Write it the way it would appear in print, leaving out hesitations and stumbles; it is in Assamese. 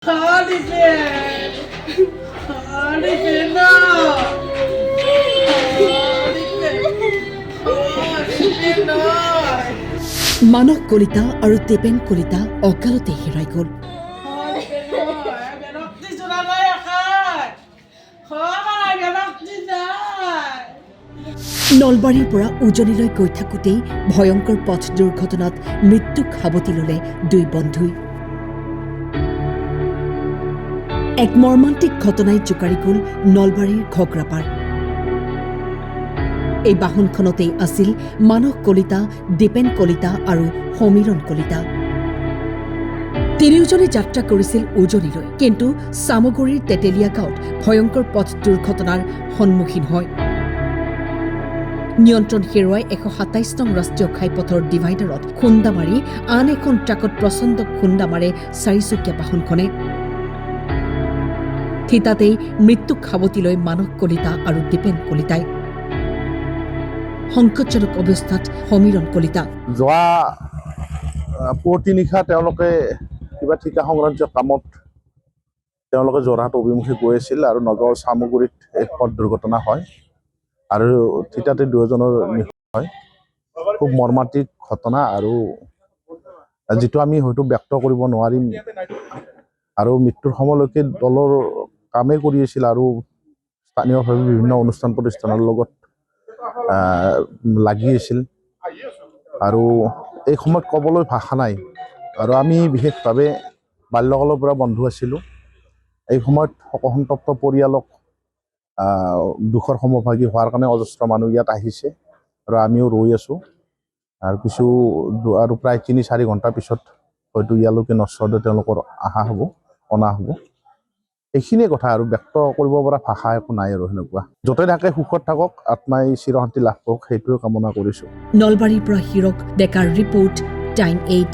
মানস কলিতা আৰু দেবেন কলিতা অকালতে হেৰাই গ'ল। নলবাৰীৰ পৰা উজনিলৈ গৈ থাকোঁতেই ভয়ংকৰ পথ দুৰ্ঘটনাত মৃত্যুক সাৱটি ল'লে দুই বন্ধুই। এক মৰ্মান্তিক ঘটনাই জোকাৰি গ'ল নলবাৰীৰ ঘগ্ৰাপাৰ। এই বাহনখনতেই আছিল মানস কলিতা, দীপেন কলিতা আৰু সমীৰণ কলিতা। তিনিওজনে যাত্ৰা কৰিছিল উজনিলৈ, কিন্তু চামগুৰিৰ তেতেলীয়া গাঁৱত ভয়ংকৰ পথ দুৰ্ঘটনাৰ সন্মুখীন হয়। নিয়ন্ত্ৰণ হেৰুৱাই 127 নং ৰাষ্ট্ৰীয় ঘাইপথৰ ডিভাইডাৰত খুন্দা মাৰি আন এখন ট্ৰাকত প্ৰচণ্ড খুন্দা মাৰে চাৰিচকীয়া বাহনখনে। থিতাতেই মৃত্যুক সাৱটি লয় মানস কলিতা আৰু দীপেন কলিতাই। সংকটজনক অৱস্থাত সমীৰণ কলিতা। যোৱা পুৱতি নিশা তেওঁলোকে কিবা ঠিকা সংক্ৰান্তীয় কামত তেওঁলোকে যোৰহাট অভিমুখে গৈ আছিল আৰু নগাঁৱৰ চামগুৰিত এক পথ দুৰ্ঘটনা হয় আৰু থিতাতে দুয়োজনৰ মৃত্যু হয়। খুব মৰ্মান্তিক ঘটনা আৰু যিটো আমি হয়তো ব্যক্ত কৰিব নোৱাৰিম। আৰু মৃত্যুৰ সময়লৈকে দলৰ কামেই কৰি আছিল আৰু স্থানীয়ভাৱে বিভিন্ন অনুষ্ঠান প্ৰতিষ্ঠানৰ লগত লাগি আছিল আৰু এই সময়ত ক'বলৈ ভাষা নাই। আৰু আমি বিশেষভাৱে বাল্যকালৰ পৰা বন্ধু আছিলোঁ। এই সময়ত শোকসন্তপ্ত পৰিয়ালক দুখৰ সমভাগী হোৱাৰ কাৰণে অজস্ৰ মানুহ ইয়াত আহিছে আৰু আমিও ৰৈ আছোঁ। আৰু প্ৰায় ৩-৪ ঘণ্টাৰ পিছত হয়তো ইয়ালৈকে নশ্বৰদেউ তেওঁলোকৰ অনা হ'ব। এইখিনিয়ে কথা আৰু ব্যক্ত কৰিব পৰা ভাষা একো নাই আৰু সেনেকুৱা। য'তে থাকে সুখত থাকক, আত্মাই চিৰশান্তি লাভ কৰক, সেইটোৱে কামনা কৰিছোঁ। নলবাৰীৰ পৰা হিৰক ডেকাৰ ৰিপৰ্ট, টাইম 8।